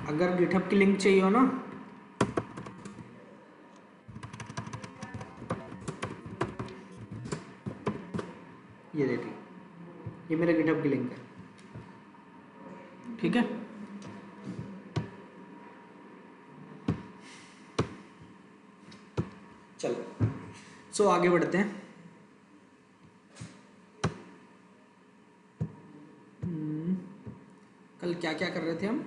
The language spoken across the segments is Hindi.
अगर गिटहब की लिंक चाहिए हो ना, ये देखिए, ये मेरे गिटहब की लिंक है, ठीक है। चलो सो आगे बढ़ते हैं। कल क्या क्या कर रहे थे हम?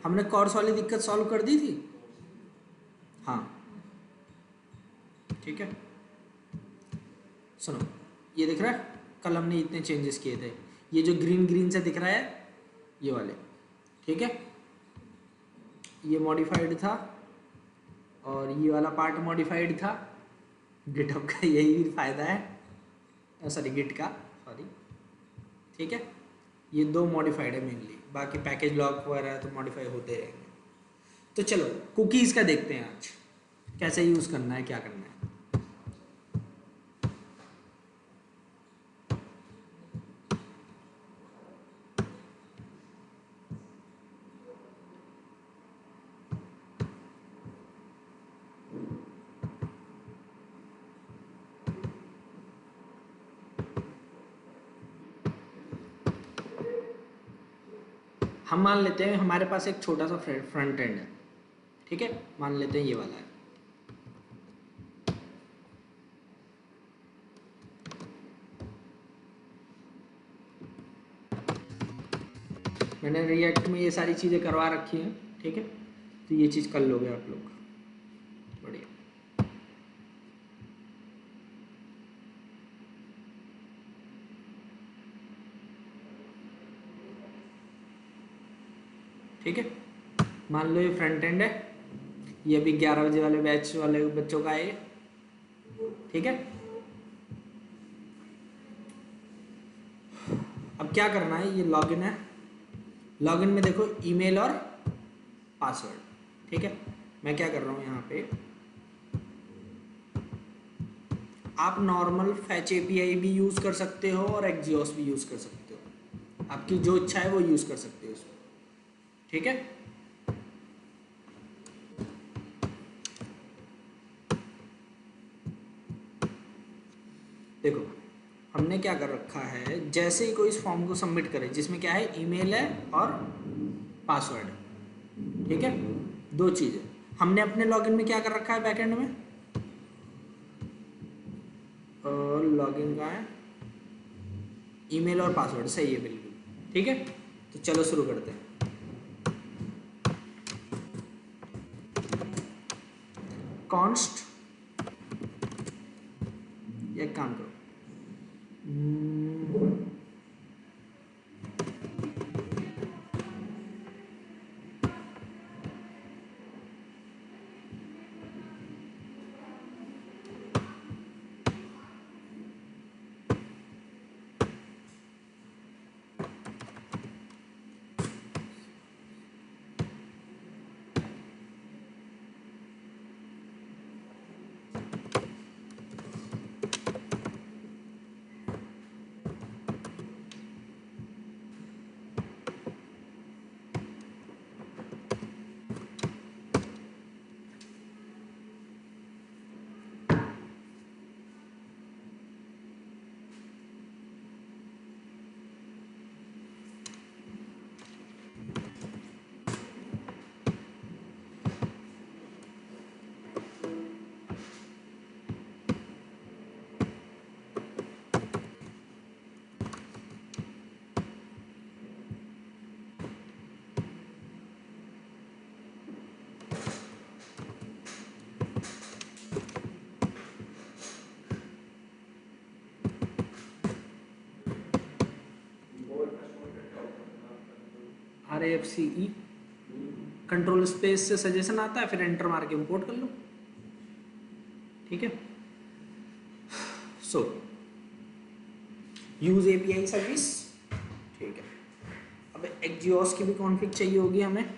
हमने कोर्स वाली दिक्कत सॉल्व कर दी थी, हाँ ठीक है। सुनो, ये दिख रहा है, कल हमने इतने चेंजेस किए थे, ये जो ग्रीन ग्रीन से दिख रहा है ये वाले, ठीक है, ये मॉडिफाइड था और ये वाला पार्ट मॉडिफाइड था। गिटहब का यही फायदा है, सॉरी गिट का, सॉरी, ठीक है। ये दो मॉडिफाइड है मेनली, बाकी पैकेज लॉक वगैरह तो मॉडिफाई होते रहेंगे। तो चलो कुकीज़ का देखते हैं आज, कैसे यूज़ करना है, क्या करना है। हम मान लेते हैं हमारे पास एक छोटा सा फ्रंट एंड है, ठीक है, मान लेते हैं ये वाला है। मैंने रिएक्ट में ये सारी चीज़ें करवा रखी हैं, ठीक है, तो ये चीज़ कर लोगे आप लोग, बढ़िया। ठीक है, मान लो ये फ्रंट एंड है, ये अभी 11 बजे वाले बैच वाले बच्चों का है, ठीक है। अब क्या करना है, ये लॉगिन है, लॉगिन में देखो ईमेल और पासवर्ड, ठीक है। मैं क्या कर रहा हूँ यहाँ पे, आप नॉर्मल फैच एपीआई भी यूज़ कर सकते हो और एक्जियोस भी यूज़ कर सकते हो, आपकी जो इच्छा है वो यूज़ कर सकते हो उसमें, ठीक है। देखो हमने क्या कर रखा है, जैसे ही कोई इस फॉर्म को सबमिट करे जिसमें क्या है, ईमेल है और पासवर्ड है, ठीक है, दो चीज़ें। हमने अपने लॉगिन में क्या कर रखा है, बैकएंड में, और लॉगिन का है ईमेल और पासवर्ड, सही है बिल्कुल, ठीक है। तो चलो शुरू करते हैं। कॉन्स्ट, एक काम करो, RAFCE कंट्रोल स्पेस से सजेशन आता है, फिर एंटर मार के इंपोर्ट कर लो, ठीक है। सो यूज एपीआई सर्विस, ठीक है। अब एक्जियोस की भी कॉन्फ़िग चाहिए होगी हमें,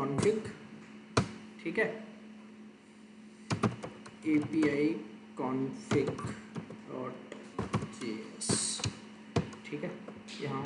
config, ठीक है, API config.js, ठीक है। यहाँ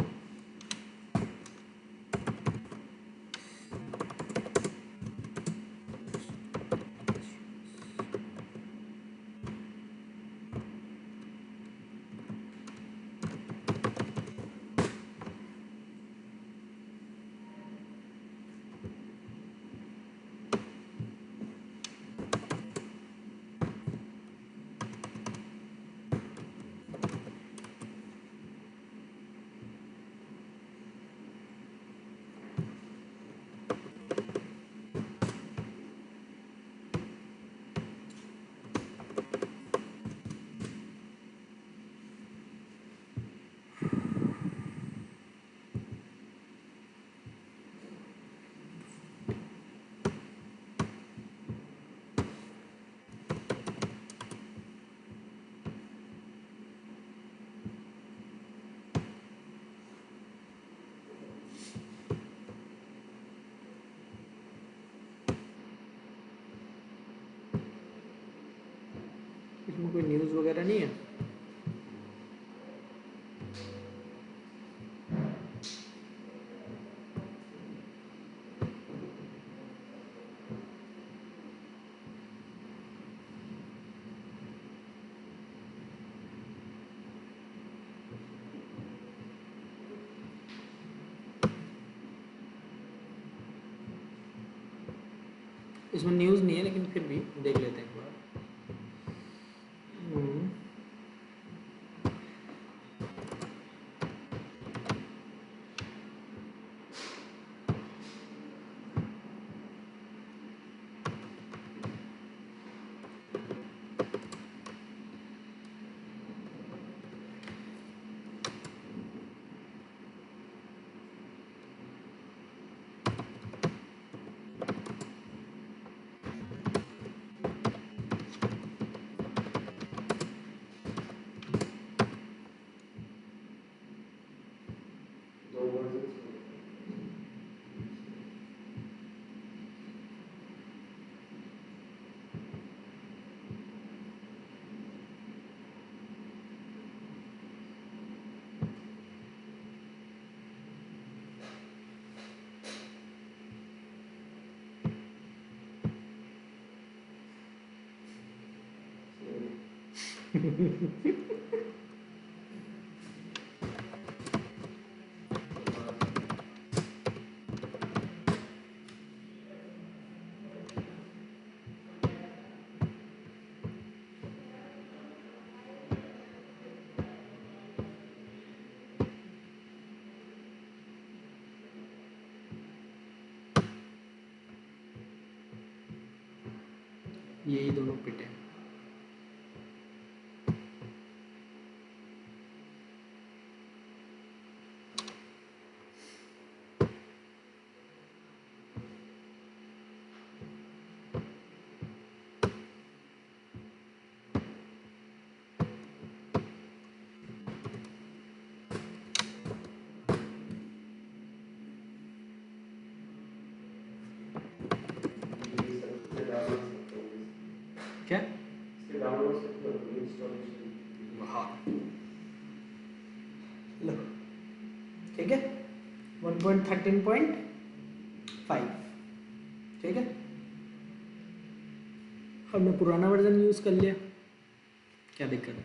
इसमें कोई न्यूज़ वगैरह नहीं है। इसमें न्यूज़ नहीं है, लेकिन फिर भी देख लेते हैं एक बार। यही दोनों पिट है। क्या लो, ठीक है, 1.13.5, ठीक है। हमने पुराना वर्जन यूज़ कर लिया, क्या दिक्कत है।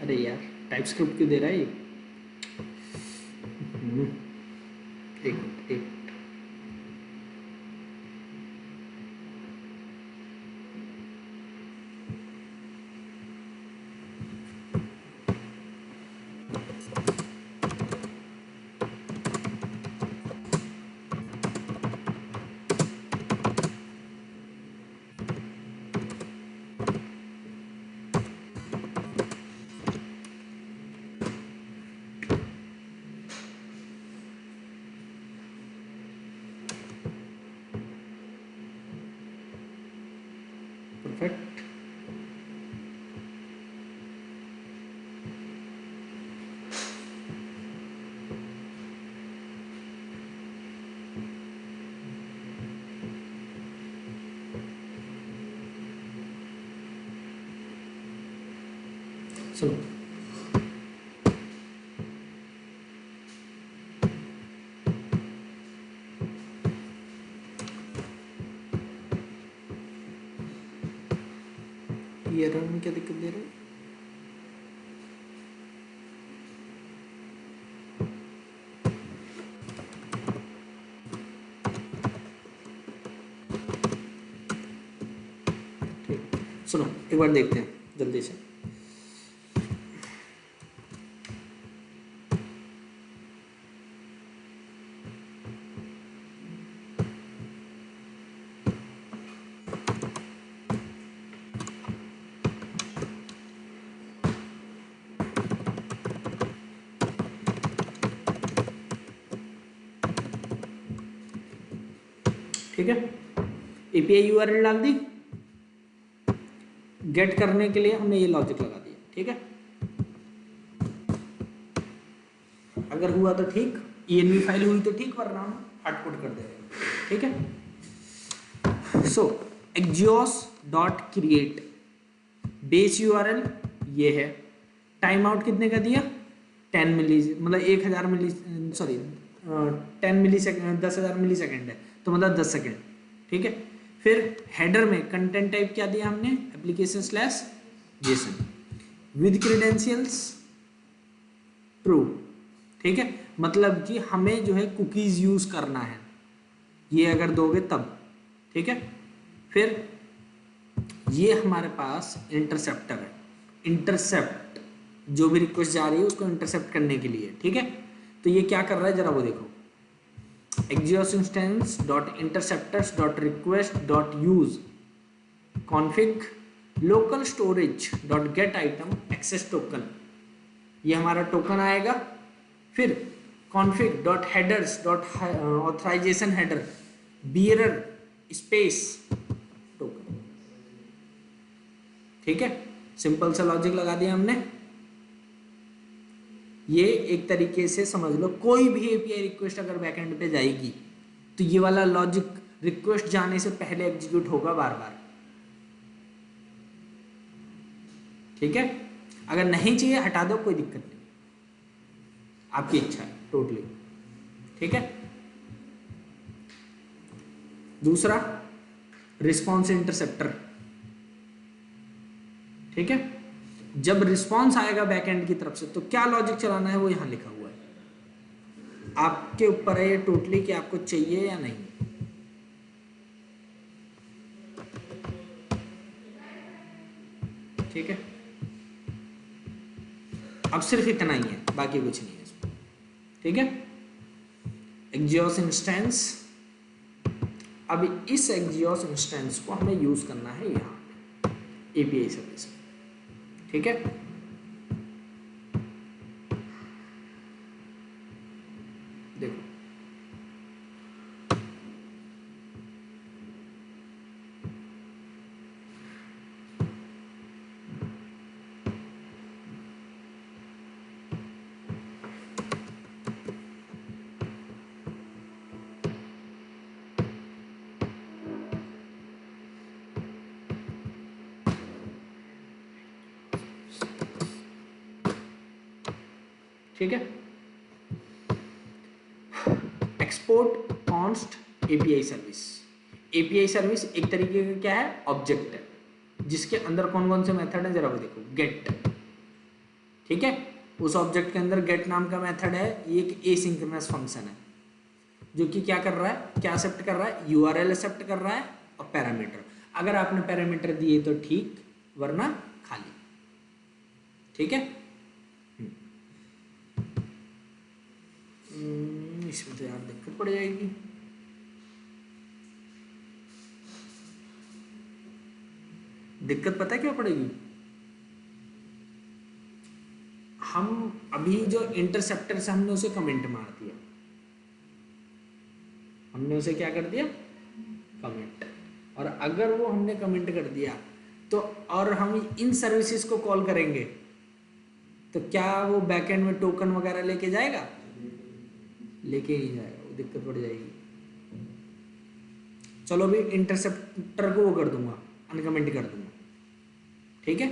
अरे यार टाइप स्क्रिप्ट क्यों दे रहा है ये? एक मिनट, एक मिनट। परफेक्ट। सुनो, ये एरर में क्या दिक्कत दे रहा है? ठीक, सुनो एक बार देखते हैं जल्दी से। ठीक है, एपीआई यूआरएल डाल दी, गेट करने के लिए हमने ये लॉजिक लगा दिया। ठीक है, अगर हुआ तो ठीक, env फाइल हुई तो ठीक, वरना हम आउटपुट कर दे रहे हैं। ठीक है, सो axios.create बेस यूआरएल ये है। टाइम आउट कितने का दिया? 10 मिली, मतलब 1000 मिली, सॉरी 10 मिली सेकेंड, 10,000 मिली सेकेंड है, तो मतलब 10 सेकेंड। ठीक है, फिर हेडर में कंटेंट टाइप क्या दिया हमने? application/json with credentials true. ठीक है, मतलब कि हमें जो है कुकीज यूज करना है, ये अगर दोगे तब। ठीक है, फिर ये हमारे पास इंटरसेप्टर है, इंटरसेप्ट जो भी रिक्वेस्ट जा रही है उसको इंटरसेप्ट करने के लिए। ठीक है, तो ये क्या कर रहा है जरा वो देखो, axios instance dot interceptors dot request dot use config local storage dot get item access token, ये हमारा टोकन आएगा। फिर config dot headers dot authorization header bearer space token। ठीक है, सिंपल सा लॉजिक लगा दिया हमने। ये एक तरीके से समझ लो, कोई भी एपीआई रिक्वेस्ट अगर बैकएंड पे जाएगी तो ये वाला लॉजिक रिक्वेस्ट जाने से पहले एग्जीक्यूट होगा बार बार। ठीक है, अगर नहीं चाहिए हटा दो, कोई दिक्कत नहीं, आपकी इच्छा है टोटली। ठीक है, दूसरा रिस्पॉन्स इंटरसेप्टर। ठीक है, जब रिस्पॉन्स आएगा बैकएंड की तरफ से तो क्या लॉजिक चलाना है वो यहां लिखा हुआ है, आपके ऊपर है ये टोटली कि आपको चाहिए या नहीं। ठीक है, अब सिर्फ इतना ही है, बाकी कुछ नहीं है इसमें। ठीक है, axios इंस्टेंस, अब इस axios इंस्टेंस को हमें यूज करना है यहाँ एपीआई सर्विस में। ठीक है, देखो ठीक है, export const API service. API service एक तरीके का क्या है, ऑब्जेक्ट है, जिसके अंदर कौन कौन से मेथड है जरा वो देखो। गेट, ठीक है। उस ऑब्जेक्ट के अंदर गेट नाम का मेथड है, ये एक एसिंक्रोनस फंक्शन है जो कि क्या कर रहा है, क्या एक्सेप्ट कर रहा है, यूआरएल एक्सेप्ट कर रहा है और पैरामीटर। अगर आपने पैरामीटर दिए तो ठीक, वरना खाली। ठीक है। इसमें तो यार दिक्कत पड़ जाएगी। दिक्कत पता है क्या पड़ेगी, हम अभी जो इंटरसेप्टर से हमने उसे कमेंट मार दिया, हमने उसे क्या कर दिया, कमेंट। और अगर वो हमने कमेंट कर दिया तो, और हम इन सर्विसेज को कॉल करेंगे तो क्या वो बैकएंड में टोकन वगैरह लेके जाएगा, लेके नहीं जाएगा, वो दिक्कत पड़ जाएगी। चलो अभी इंटरसेप्टर को वो कर दूंगा, अनकमेंट कर दूंगा। ठीक है,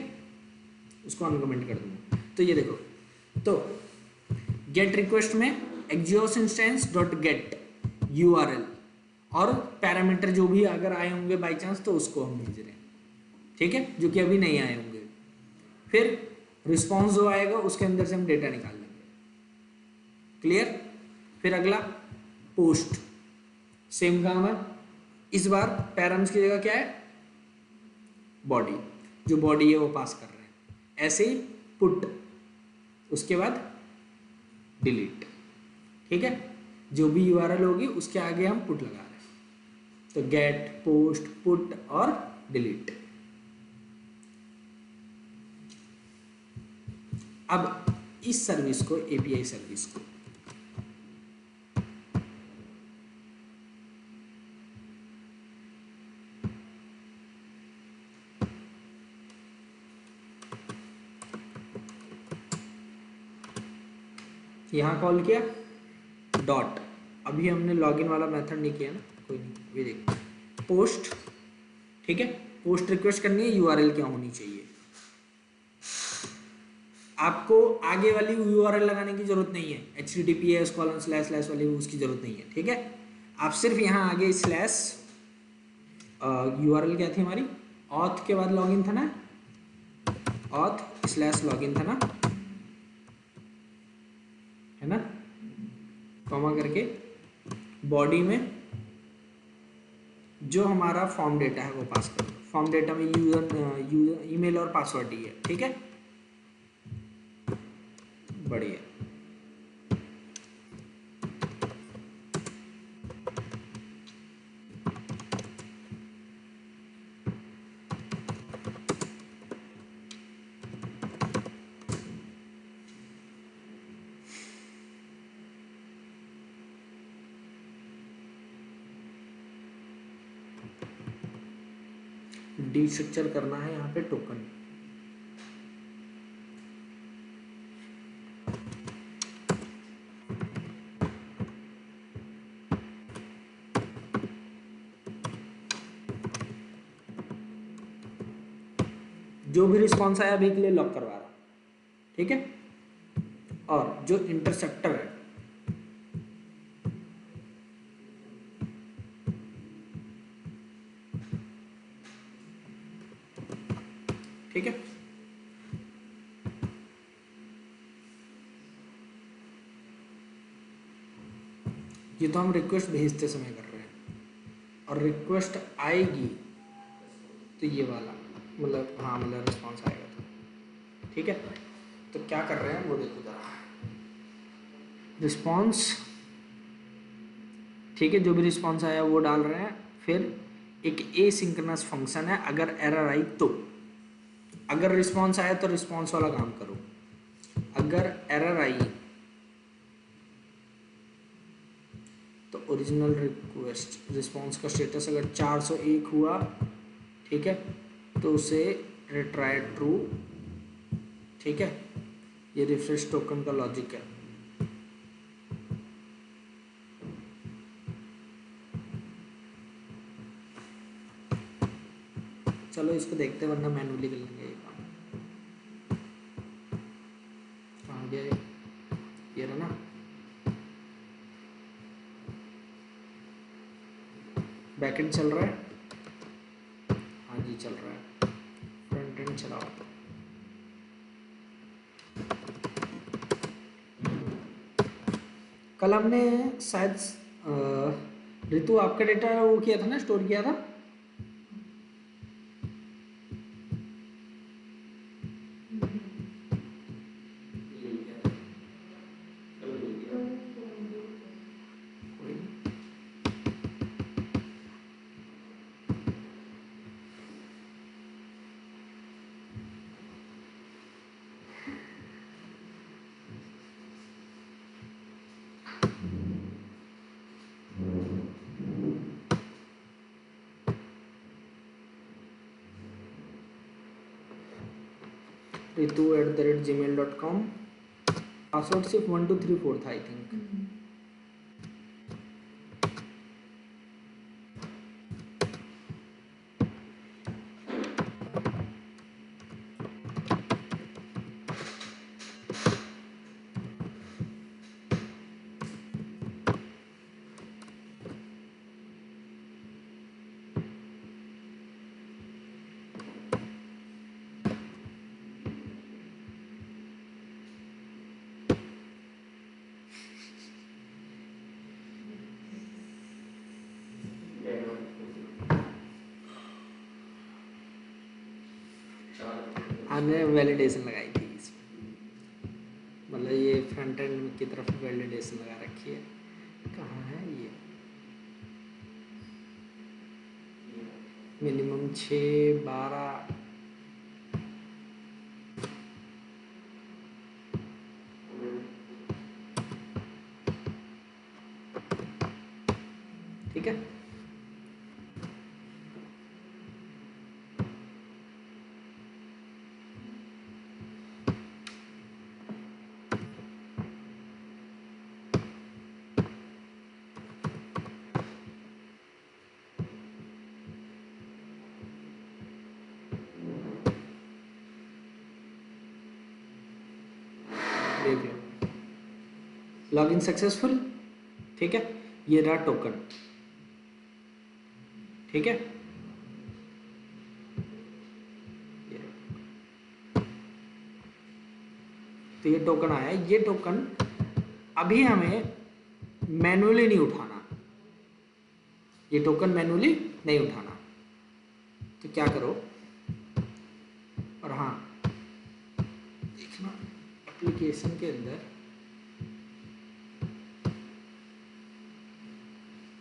उसको अनकमेंट कर दूंगा। तो ये देखो, तो गेट रिक्वेस्ट में Axios instance dot gate URL और पैरामीटर जो भी अगर आए होंगे बाई चांस तो उसको हम भेज रहे हैं। ठीक है, जो कि अभी नहीं आए होंगे। फिर रिस्पॉन्स जो आएगा उसके अंदर से हम डेटा निकाल लेंगे। क्लियर। फिर अगला पोस्ट, सेम काम है। इस बार पैराम्स की जगह क्या है, बॉडी। जो बॉडी है वो पास कर रहे हैं। ऐसे ही पुट, उसके बाद डिलीट। ठीक है, जो भी यूआरएल होगी उसके आगे हम पुट लगा रहे हैं। तो गेट, पोस्ट, पुट और डिलीट। अब इस सर्विस को, एपीआई सर्विस को यहाँ कॉल किया, डॉट, अभी हमने लॉगिन वाला मेथड नहीं किया ना, कोई नहीं, ये देखो पोस्ट। ठीक है, पोस्ट रिक्वेस्ट करनी है, यूआरएल क्या होनी चाहिए। आपको आगे वाली यूआरएल लगाने की जरूरत नहीं है, https:// वाली उसकी जरूरत नहीं है। ठीक है, आप सिर्फ यहाँ आगे स्लैश, यूआरएल क्या थी हमारी, ऑथ के बाद लॉगिन था ना, ऑथ स्लैश लॉगिन था ना, है ना, कॉमा करके बॉडी में जो हमारा फॉर्म डेटा है वो पास करो। फॉर्म डेटा में यूजर ईमेल और पासवर्ड ही है। ठीक है, बढ़िया। डी स्ट्रक्चर करना है यहाँ पे टोकन। जो भी रिस्पॉन्स आया अभी के लिए लॉक करवा रहा। ठीक है, और जो इंटरसेप्टर है, ठीक है, ये तो हम रिक्वेस्ट भेजते समय कर रहे हैं, और रिक्वेस्ट आएगी तो ये वाला, मतलब हाँ, मतलब रिस्पॉन्स आएगा तो। ठीक है, तो क्या कर रहे हैं वो देखो जरा, रिस्पॉन्स। ठीक है, जो भी रिस्पॉन्स आया वो डाल रहे हैं। फिर एक एसिंक्रोनस फंक्शन है, अगर एरर आई तो, अगर रिस्पॉन्स आया तो रिस्पॉन्स वाला काम करो, अगर एरर आई तो ओरिजिनल रिक्वेस्ट रिस्पॉन्स का स्टेटस अगर 401 हुआ, ठीक है, तो उसे रिट्राई ट्रू। ठीक है, ये रिफ्रेश टोकन का लॉजिक है। चलो इसको देखते, वरना मैनुअली कर लेंगे ये काम। कहाँ गया ये रहा ना, बैकएंड चल रहा है, हाँ जी चल रहा है, फ्रंट एंड चलाओ। कल हमने शायद ऋतु आपका डेटा वो किया था ना, स्टोर किया था। ritu@gmail.com। पासवर्ड सिर्फ 1234 था आई थिंक। हमने वैलिडेशन लगाई थी इसमें, मतलब ये फ्रंट एंड की तरफ वैलिडेशन लगा रखी है। कहाँ है ये? मिनिमम 6-12 ठीक है। देख लो, लॉगिन सक्सेसफुल। ठीक है, ये रहा टोकन। ठीक है, तो ये टोकन आया। ये टोकन अभी हमें मैनुअली नहीं उठाना, ये टोकन मैनुअली नहीं उठाना। तो क्या करो, और हाँ देखना एप्लीकेशन के अंदर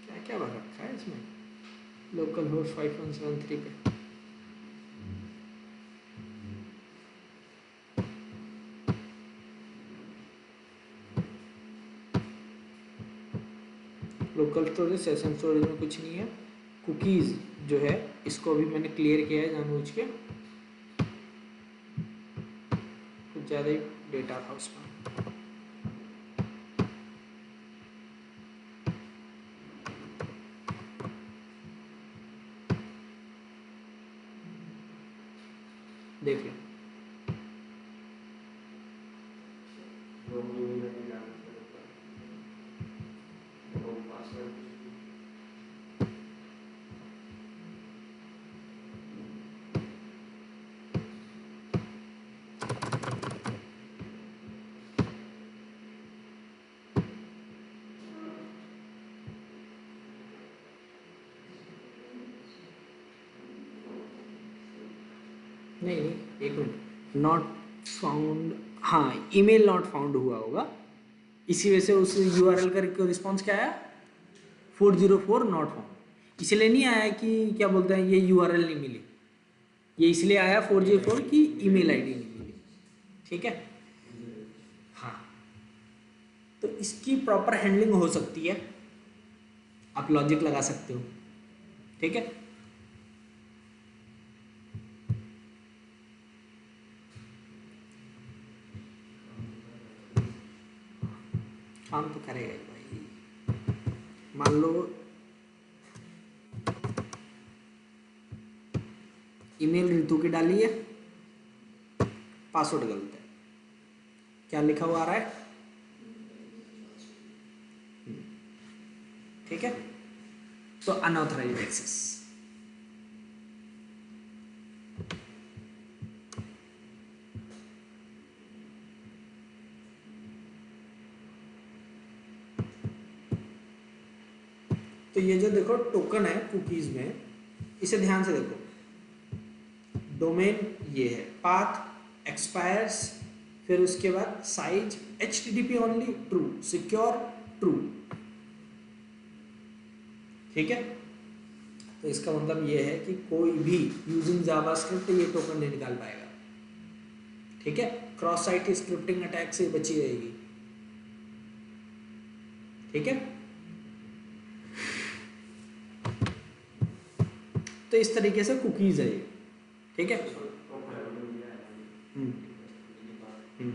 क्या क्या भर रखा है इसमें। लोकल होस्ट 5173 पे लोकल स्टोरेज, सेशन स्टोरेज में कुछ नहीं है। कुकीज़ जो है इसको अभी मैंने क्लियर किया है जानबूझ के, कुछ ज़्यादा ही डेटा था उसमें। देख लो, नहीं एक मिनट, नॉट फाउंड, हाँ ईमेल नॉट फाउंड हुआ होगा, इसी वजह से उस यूआरएल का रिस्पॉन्स क्या आया, 404 नॉट फाउंड। इसलिए नहीं आया कि क्या बोलते हैं ये यूआरएल नहीं मिली, ये इसलिए आया 404 की ईमेल आईडी नहीं मिली। ठीक है, हाँ तो इसकी प्रॉपर हैंडलिंग हो सकती है, आप लॉजिक लगा सकते हो। ठीक है, काम तो करेगा ही भाई। मान लो ईमेल ऋतु की डाली है, पासवर्ड गलत है, क्या लिखा हुआ आ रहा है। ठीक है, तो अनऑथराइज्ड एक्सेस। तो ये जो देखो टोकन है कुकीज में, इसे ध्यान से देखो, डोमेन ये है, पाथ एक्सपायर्स, फिर उसके बाद size HTTP only true, secure true, ठीक है। तो इसका मतलब ये है कि कोई भी यूजिंग जावास्क्रिप्ट ये टोकन नहीं निकाल पाएगा, ठीक है। क्रॉस साइट स्क्रिप्टिंग अटैक से बची रहेगी, ठीक है। तो इस तरीके से कुकीज है ये, ठीक है। हम्म, हम्म।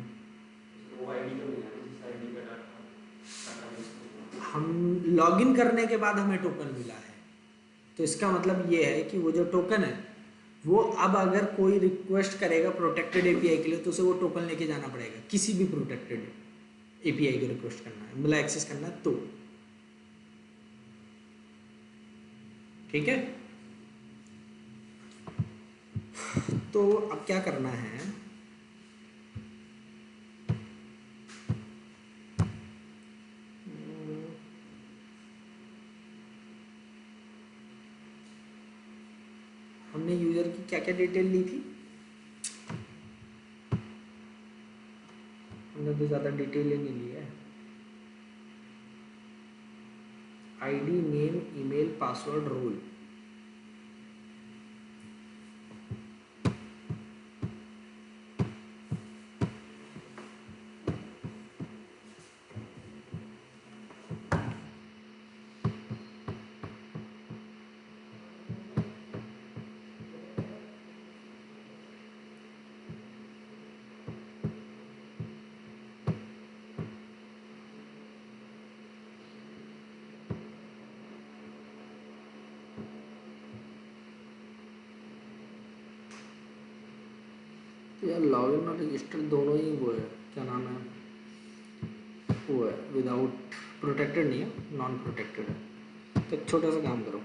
हम लॉगिन करने के बाद हमें टोकन मिला है, तो इसका मतलब ये है कि वो जो टोकन है वो अब अगर कोई रिक्वेस्ट करेगा प्रोटेक्टेड एपीआई के लिए तो उसे वो टोकन लेके जाना पड़ेगा, किसी भी प्रोटेक्टेड एपीआई को रिक्वेस्ट करना है, मतलब एक्सेस करना है तो, ठीक है। तो अब क्या करना है, हमने यूजर की क्या क्या डिटेल ली थी, हमने तो ज़्यादा डिटेल ही नहीं ली है। ID, name, email, password, role, तो यार लॉगिन और रजिस्टर दोनों ही वो है, क्या नाम है, वो है विदाउट, प्रोटेक्टेड नहीं है, नॉन प्रोटेक्टेड है। तो एक छोटा सा काम करो,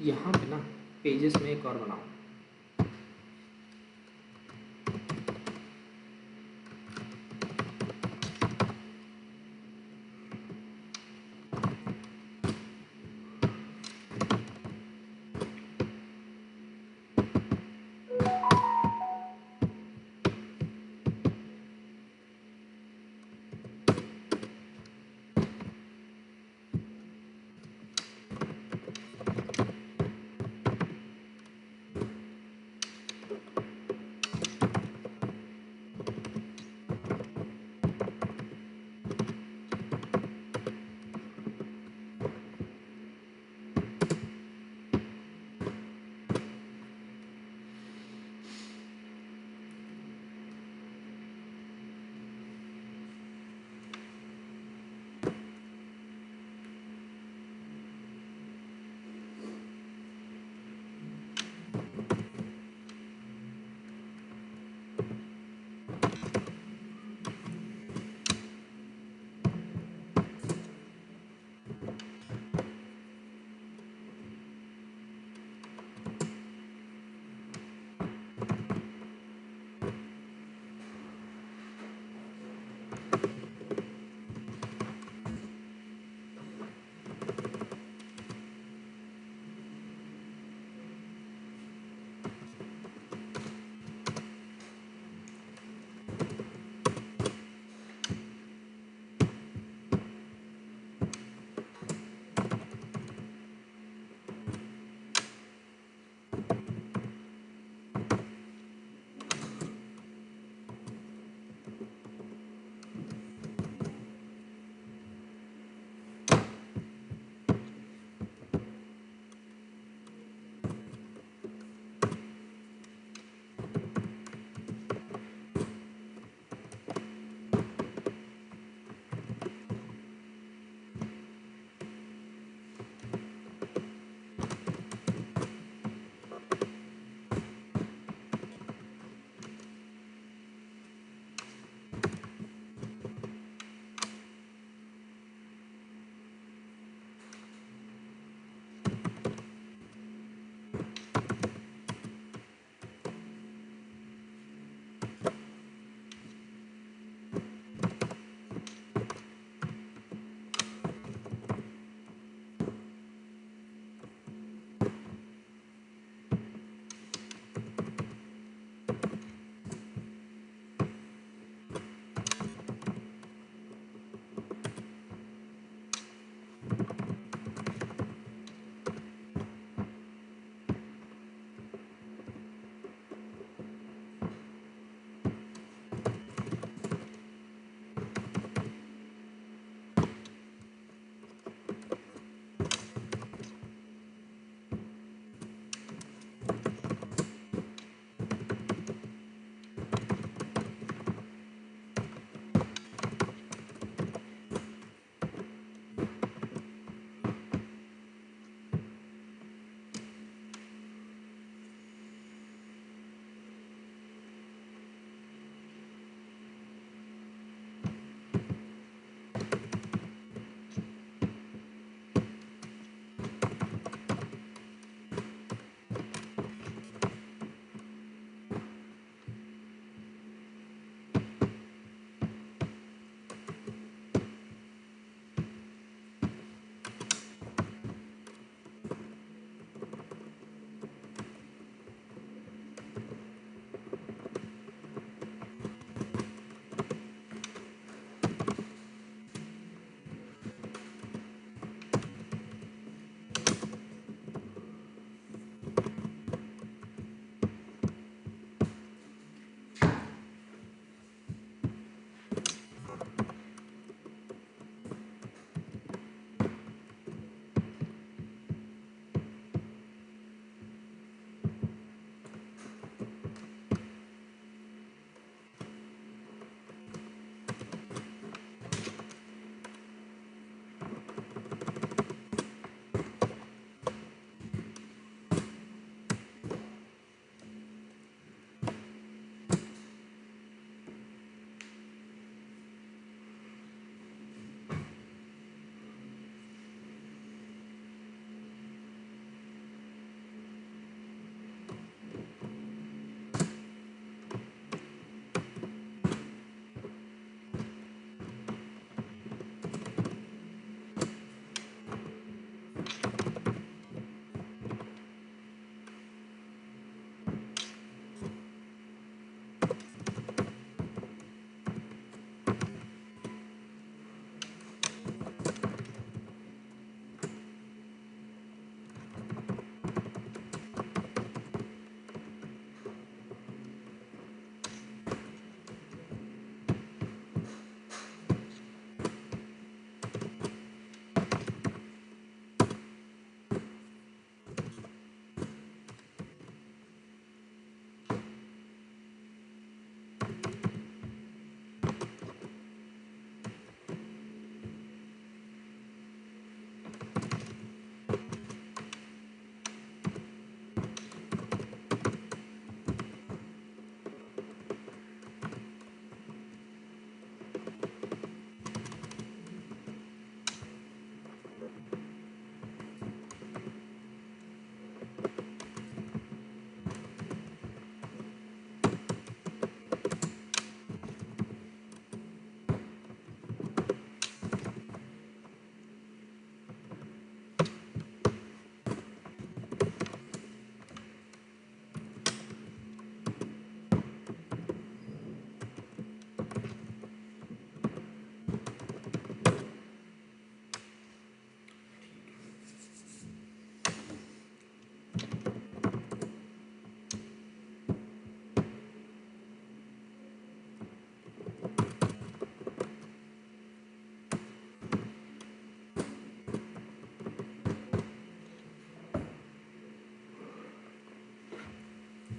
यहाँ पे ना पेजेस में एक और बनाओ,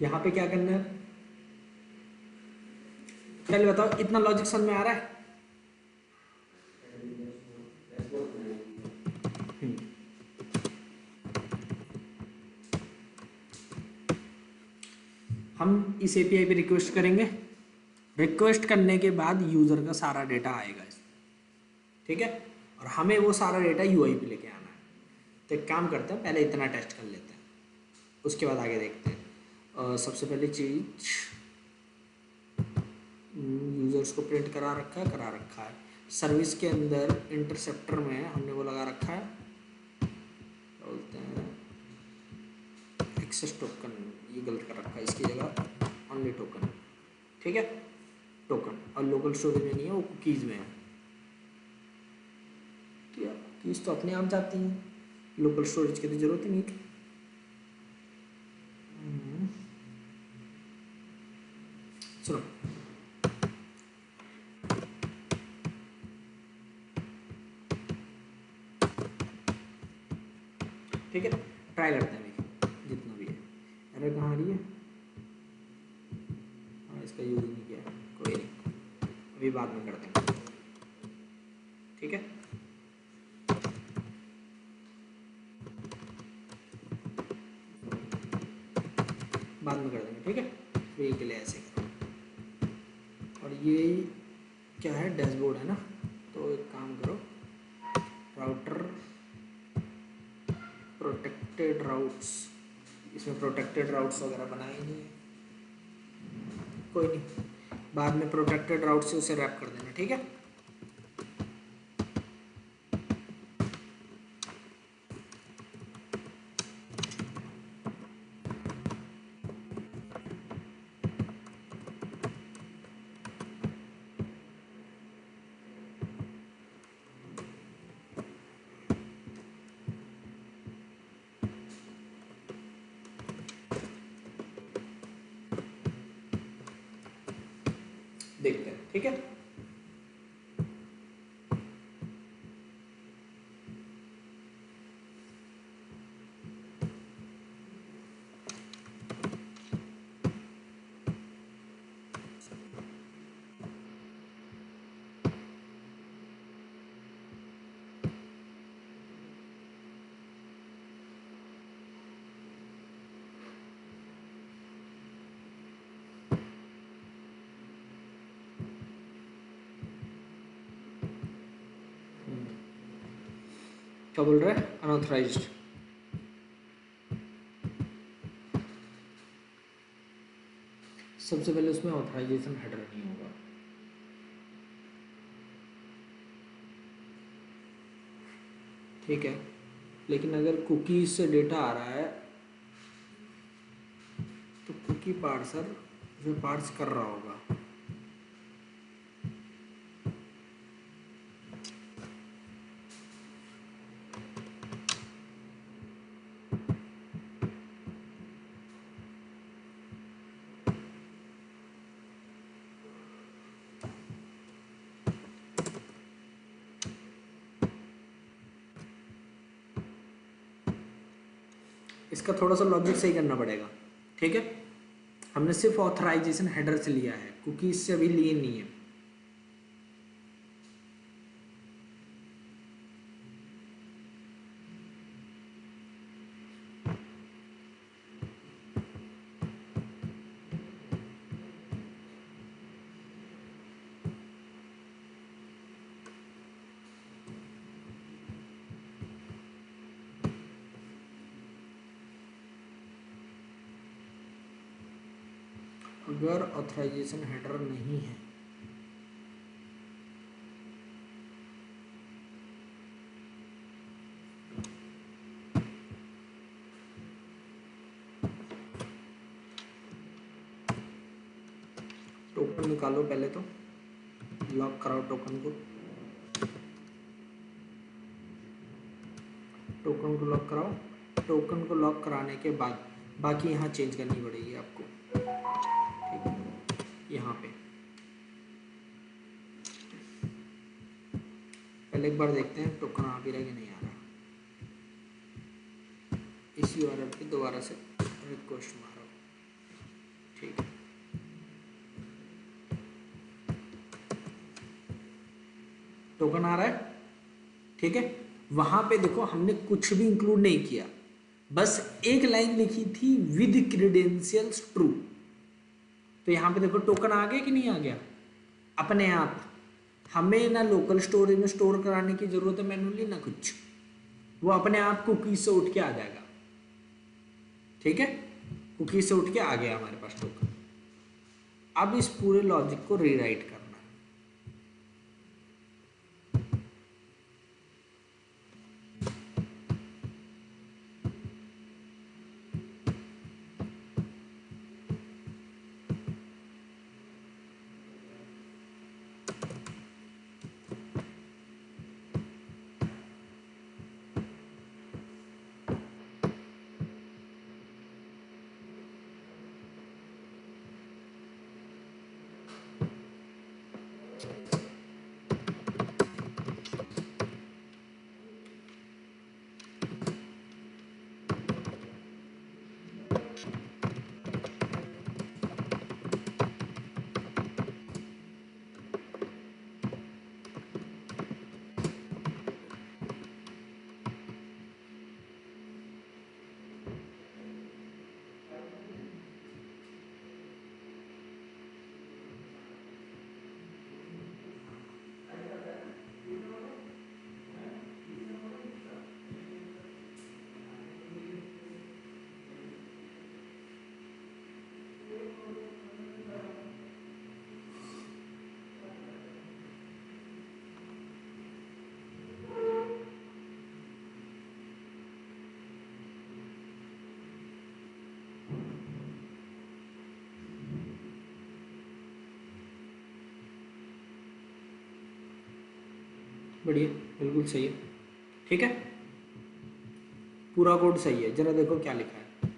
यहाँ पे क्या करना है पहले बताओ, इतना लॉजिक समझ में आ रहा है? हम इस एपीआई पे रिक्वेस्ट करेंगे, रिक्वेस्ट करने के बाद यूज़र का सारा डेटा आएगा इसमें, ठीक है, और हमें वो सारा डेटा यूआई पे लेके आना है। तो एक काम करते हैं, पहले इतना टेस्ट कर लेते हैं, उसके बाद आगे देखते हैं। सबसे पहले चीज यूज़र्स को प्रिंट करा रखा है। सर्विस के अंदर इंटरसेप्टर में हमने वो लगा रखा है, बोलते हैं एक्सेस टोकन, ये गलत कर रखा है, इसकी जगह ओनली टोकन, ठीक है, टोकन, और लोकल स्टोरेज में नहीं है, वो कुकीज़ में है। तो यार कुकीज़ तो अपने आप जाती हैं, लोकल स्टोरेज की तो ज़रूरत ही नहीं। सुनो, ठीक है, ट्राई करते हैं अभी जितना भी है। एरर कहाँ आ रही है? हाँ, इसका यूज़ नहीं किया, कोई नहीं, अभी बाद में करते हैं, ठीक है। बाद में कर देंगे, ठीक है, तो के लिए ऐसे करो। और ये क्या है, डैशबोर्ड है ना, तो एक काम करो, राउटर प्रोटेक्टेड राउट्स, इसमें प्रोटेक्टेड राउट्स वगैरह बनाए ही नहीं है, कोई नहीं, बाद में प्रोटेक्टेड राउट से उसे रैप कर देना, ठीक है। देखते हैं, ठीक है। क्या बोल रहा है, अनऑथराइज्ड? सबसे पहले उसमें ऑथराइजेशन हेडर नहीं होगा, ठीक है, लेकिन अगर कुकीज से डेटा आ रहा है तो कुकी पार्सर जो पार्स कर रहा होगा, इसका थोड़ा सा लॉजिक सही करना पड़ेगा, ठीक है। हमने सिर्फ ऑथराइजेशन हेडर से लिया है, कुकीज से अभी लिए नहीं है। अगर ऑथराइजेशन हेडर नहीं है टोकन निकालो, पहले तो लॉक कराओ टोकन को, टोकन को लॉक कराओ। टोकन को लॉक कराने के बाद बाकी यहाँ चेंज करनी पड़ेगी आपको, ठीक है, यहाँ पे पहले एक बार देखते हैं टोकन आ भी रहा कि नहीं आ रहा। इस यूआरएल पे दोबारा से रिक्वेस्ट मारो, टोकन आ रहा है, ठीक है। वहां पे देखो हमने कुछ भी इंक्लूड नहीं किया, बस एक लाइन लिखी थी विद क्रीडेंशियल्स ट्रू। तो यहाँ पे देखो टोकन आ गया कि नहीं आ गया अपने आप। हमें ना लोकल स्टोरेज में स्टोर कराने की जरूरत है मैनुअली ना कुछ, वो अपने आप कुकीज से उठ के आ जाएगा, ठीक है। कुकीज से उठ के आ गया हमारे पास टोकन। अब इस पूरे लॉजिक को रीराइट करना है। बढ़िया, बिल्कुल सही है, ठीक है। पूरा कोड सही है, जरा देखो क्या लिखा है।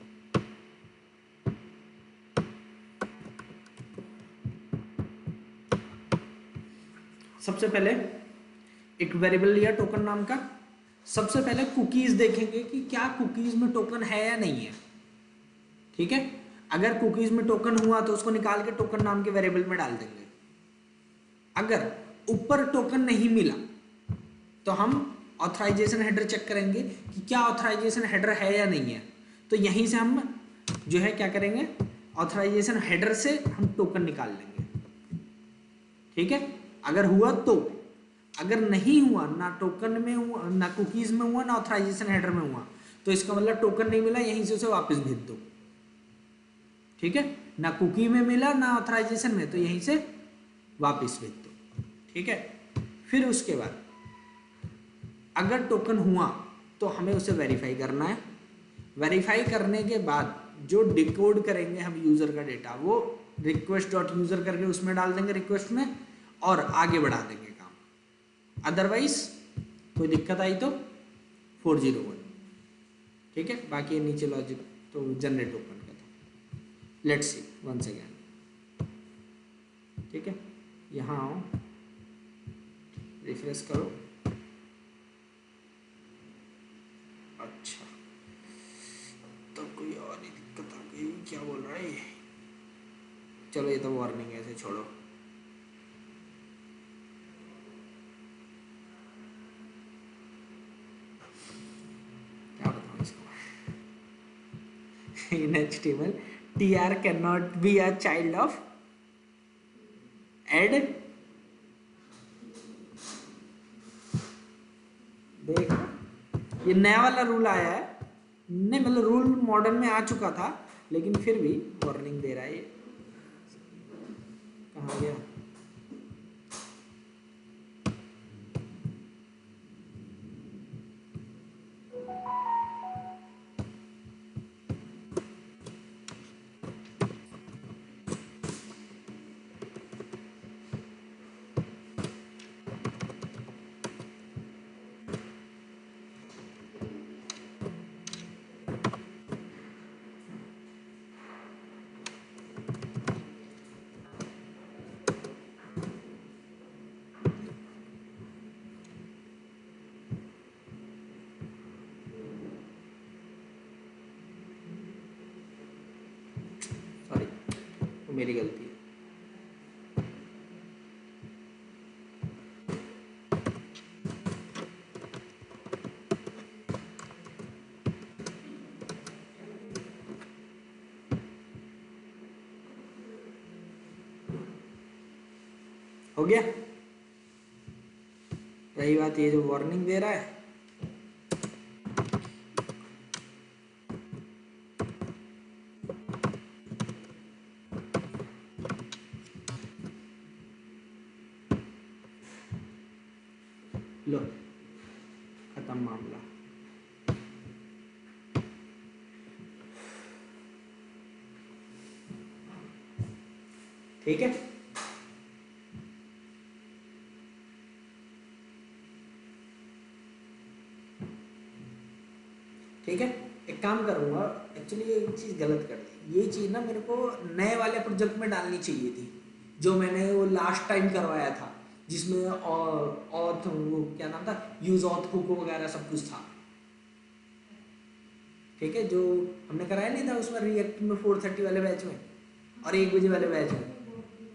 सबसे पहले एक वेरिएबल लिया टोकन नाम का। सबसे पहले कुकीज देखेंगे कि क्या कुकीज में टोकन है या नहीं है, ठीक है। अगर कुकीज में टोकन हुआ तो उसको निकाल के टोकन नाम के वेरिएबल में डाल देंगे। अगर ऊपर टोकन नहीं मिला तो हम ऑथराइजेशन हेडर चेक करेंगे कि क्या ऑथराइजेशन हेडर है या नहीं है। तो यहीं से हम जो है क्या करेंगे, ऑथराइजेशन हेडर से हम टोकन निकाल लेंगे, ठीक है। अगर हुआ तो, अगर नहीं हुआ, ना टोकन में हुआ, ना कुकीज में हुआ, ना ऑथराइजेशन हेडर में हुआ, तो इसका मतलब टोकन नहीं मिला, यहीं से उसे वापस भेज दो, ठीक है। ना कुकी में मिला ना ऑथराइजेशन में, तो यहीं से वापस भेज दो, ठीक है। फिर उसके बाद अगर टोकन हुआ तो हमें उसे वेरीफाई करना है। वेरीफाई करने के बाद जो डिकोड करेंगे हम यूजर का डेटा, वो रिक्वेस्ट डॉट यूजर करके उसमें डाल देंगे रिक्वेस्ट में, और आगे बढ़ा देंगे काम। अदरवाइज कोई दिक्कत आई तो 401, ठीक है। बाकी नीचे लॉजिक तो जनरेट टोकन का था। लेट्स सी वंस अगेन, ठीक है। यहाँ आओ, रिफ्रेश करो। अच्छा, तो कोई और ही दिक्कत आ गई, क्या बोल रहा है ये? चलो ये तो वार्निंग है, ऐसे छोड़ो। क्या बताऊँ इसको in HTML tr cannot be a child of add। देख, ये नया वाला रूल आया है, नहीं मतलब रूल मॉडर्न में आ चुका था, लेकिन फिर भी वार्निंग दे रहा है ये। कहाँ गया? सॉरी, तो मेरी गलती है। हो गया। रही बात ये जो वार्निंग दे रहा है, लो खत्म मामला। ठीक है, ठीक है। एक काम करूंगा, एक्चुअली ये चीज़ गलत कर दी। ये चीज़ ना मेरे को नए वाले प्रोजेक्ट में डालनी चाहिए थी, जो मैंने वो लास्ट टाइम करवाया था, जिसमें ऑथ वो क्या नाम था, यूज ऑथ हुक वगैरह सब कुछ था। ठीक है, जो हमने कराया नहीं था उसमें रिएक्ट में 4:30 वाले बैच में और 1 बजे वाले बैच में,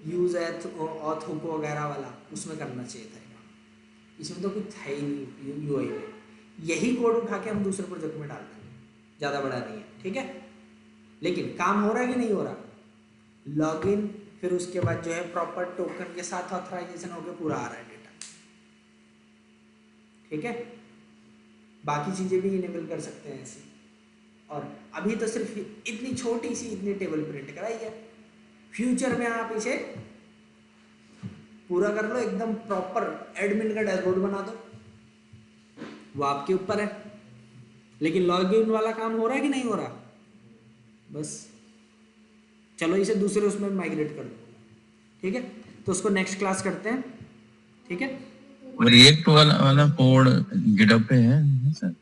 यूज ऑथ हुक वगैरह वाला, उसमें करना चाहिए था। इसमें तो कुछ है ही नहीं यूआई में। यही कोड उठा के हम दूसरे प्रोजेक्ट में डाल देंगे, ज़्यादा बड़ा नहीं है। ठीक है, लेकिन काम हो रहा है कि नहीं हो रहा? लॉगिन, फिर उसके बाद जो है प्रॉपर टोकन के साथ ऑथराइजेशन होकर पूरा आ रहा है डेटा। ठीक है, बाकी चीज़ें भी इनेबल कर सकते हैं ऐसे। और अभी तो सिर्फ इतनी छोटी सी इतनी टेबल प्रिंट कराई है। फ्यूचर में आप इसे पूरा कर लो, एकदम प्रॉपर एडमिन का डैशबोर्ड बना दो, वो आपके ऊपर है। लेकिन लॉगिन वाला काम हो रहा है कि नहीं हो रहा? बस चलो इसे दूसरे उसमें माइग्रेट कर दो। ठीक है, तो उसको नेक्स्ट क्लास करते हैं। ठीक है, रिएक्ट वाला कोड गिटहब पे है सर?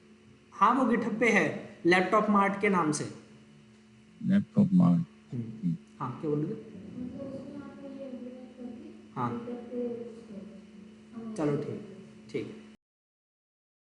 हाँ वो गिटहब पे है, लैपटॉप मार्ट के नाम से। Laptop mart. हाँ क्या बोल रहे? हाँ चलो ठीक, ठीक है।